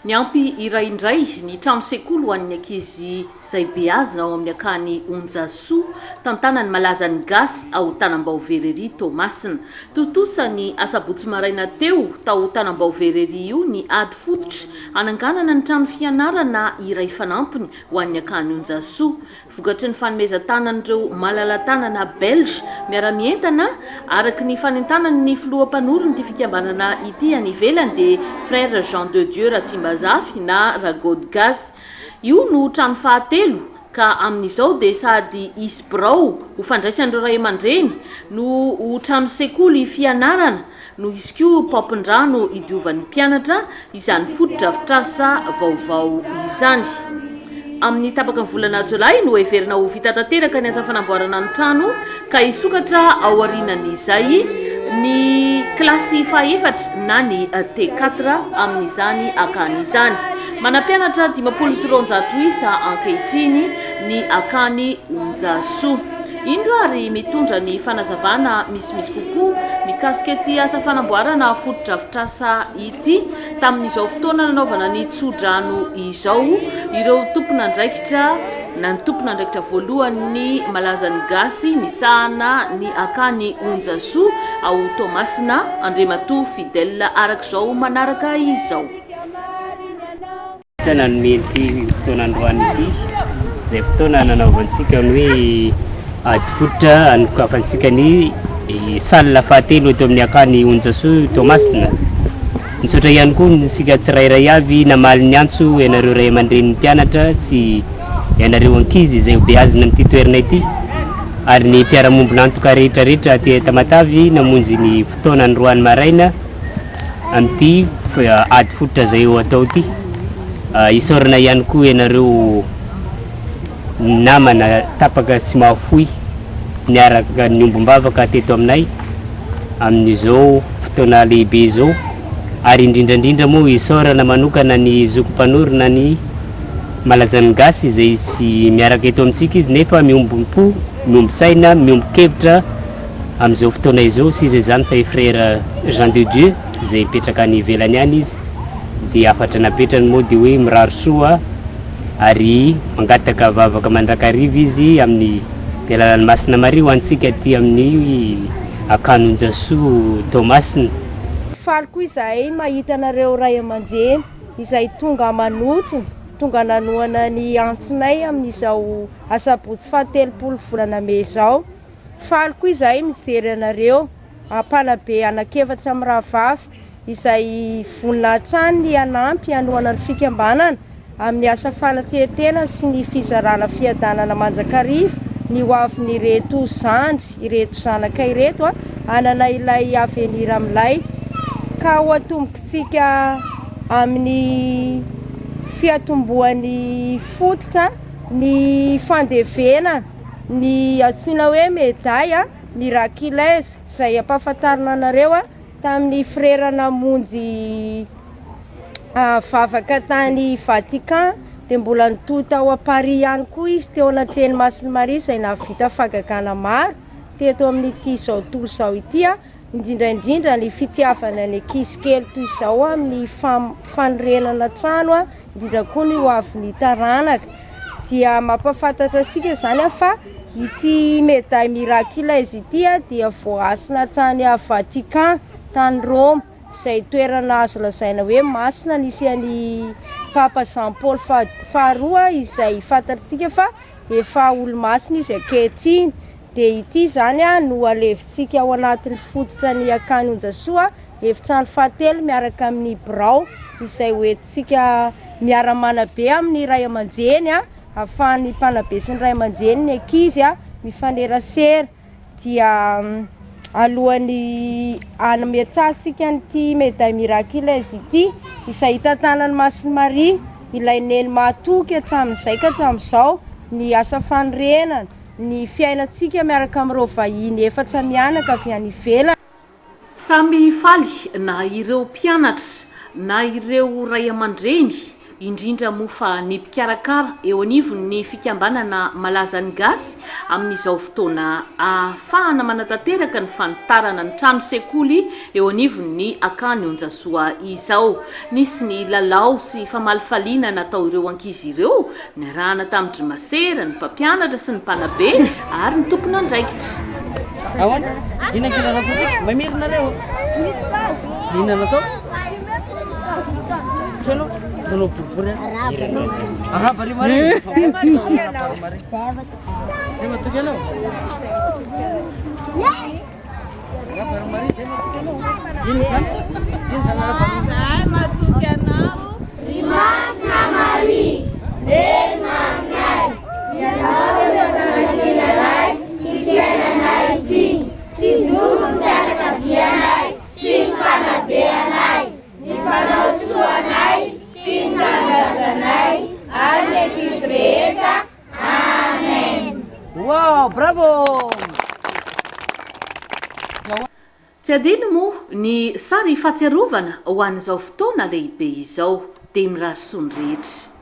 Niampy iray indray ny trano sekoly ho an'ny ankizy izay beazy ao amin'ny Akany Onjasoa, tantanan'ny Malaza ny Gasy ao Tanambao verrerie Toamasina. Tontosa ny Asabotsy maraina teo tao Tanambao verrerie io ny Hady Fototra ananganana ny trano fianarana iray fanampiny ho an'ny Akany Onjasoa. Vokatry ny fanomezan-tanan'ireo malala-tanana belge miara-mientana araky ny fanentanan'ny filoham-panorony ty fikambanana ity any ivelany de frère Jean de Dieu Zafy na ragod gaz. Io no trano fahatelo ka amin'izao de sady isy birao ho fandraisan'ireo ray aman-dreny no trano sekoly fianarana no izy koa paopin-drano idiovan'ny mpianatra izany fotodrafitrasa vaovao izany. Amin'ny tapaka ny volana Jolay no heverina ho vita tanteraka ny anja-fanamboarana ny trano ka isokatra ao aorianan'izay ny klasy faefatra na ny T4 amin'izany Akany izany. Manampianatra 520 isa ankehitriny ny Akany Onjasoa. Indro ary mitondra ny fanazavana misimisy kokoa mikasika ty asa fanamboarana fotodrafitrasa ity tamin'izao fotoana nanaovana ny tsodrano izao ireo tompon'andraikitra na ny tompon'andraikitra voalohany Malaza ny Gasy misahana ny Akany Onjasoa ao Toamasina Andriamatoa fidèle arak'izao manaraka izao. Tena mety fotoana androany ity zay fotoana nanaovantsika ny hoe Hady Fototra anokafantsika ny salle fahatelo eto amin'ny Akany Onjasoa Toamasina. Nisotra ihany koa nisika tsirairay avy namaly ny antso ianareo ray aman-dreny mpianatra sy ianareo ankizy izay beazina amin'ity toerana ity ary ny mpiara-mombona antoka rehetrarehetra aty Tamatavy namonjy ny fotoana androany maraina amin'ity Hady Fototra zay eo atao ity. Isorana ihany koa ianareo namana tapaka sy mahafoy niaraka ny ombombavaka teto aminay amin'izao fotoana lehibe zao ary indrindrandrindra moa isorana manokana ny zokom-panorona ny Malaza ny Gasy izay sy miaraka eto amintsika izy nefa miombom-po, miombo-saina, miombo-kevitra amin'izao fotoana izao sy izay zany fa frère Jean de Dieu izay mipetraka any ivelany any izy de afatra napetrany moa de hoe miraro soa ary mangataka vavaka mandrakariva izy amin'ny Pialalan'ny Masina Maria ho antsika ty amin'ny Akany Onjasoa Toamasina. Faliko izay mahita anareo ray aman-dreny izay tonga manotriny, tonga nanoana ny antsonay amin'izao Asabotsy fahatelo volana May zao. Faliko izay mijery anareo ampanabe anakefatra amin'ny rahavavy izay vonina hatrany ny anampy hanoana ny fikambanana amin'ny asa fanatetena sy ny fizarana fiadanana mandrakariva ny hoavin'ny ireto zandry, ireto zanaka ireto anana ilay avenir amin'ilay ka ho atombontsika amin'ny fiatombohan'ny fototra ny fandevena ny atsina hoe médaille miraculeuse izay ampahafantarina anareo tamin'ny frère namonjy vavaka tany Vatican de mbola nitota ao Paris ihany koa izy teo anaty Toamasina Maria izay nahavita fagagana maro teto amin'ity zao tontolo zao ity indrindraindrindra ny fitiavana ny ankizy kely toy izao amin'ny fanorenana trano indrindra koa ny hoavin'ny taranaka dia mampafantatra antsika zany fa ity médaille miraculeuse ity dia voasina tany Vatican tany Rome izay toerana azo lazaina hoe masina nisy any Papa Jean Paul faharoa izay fantatsika fa efa olo-masina izy ankehitriny de ity zany no alevitsika ao anatin'ny fototra ny Akany Onjasoa efitrano fahatelo miaraka amin'ny birao izay hoentsika miara-manabe amin'ny ray aman-dreny ahafahan'ny mpanabe sy ny ray aman-dreny ny ankizy mifanerasera dia alohan'ny anametsatsika nyty médaille miraculeuse ity izay tantanan'ny Masina Maria ilay neny mahatoky hatramin'izay ka hatramin'izao ny asa fanorenana ny fiainatsika miaraka amin'ireo vahiny efatra mianaka avy any ivelany. Samy faly na ireo mpianatra na ireo ray aman-dreny indrindra moa fa ny mpikarakara eo anivon'ny fikambanana Malaza ny Gasy amin'izao fotoana ahafahana manatanteraka ny fanitarana ny trano sekoly eo anivon'ny Akany Onjasoa izao. Nisy ny lalao sy famalifaliana natao ireo ankizy ireo, niarahana tamin'ny masera, ny mpampianatra sy ny mpanabe ary ny tompona andraikitra. Awan, ina kila nato, mamir na leo. Ina nato. Chalo, dono pupura. Aha, bari mari. Sema tu gelo. Bari mari sema tu gelo. Insan ada bari. Sema tu gelo. Rimas namari. Denangai. Ya nabi denangai. Kikianai ting. Tidurun kata kianai. Simpana beanai. Nipanausuanai. Singangazanai. Alekisreta. Amen. Wow, bravo! Tsy adino moa ny sary fahatsiarovana ho an'izao fotoana lehibe izao dia mirary sonrehetra.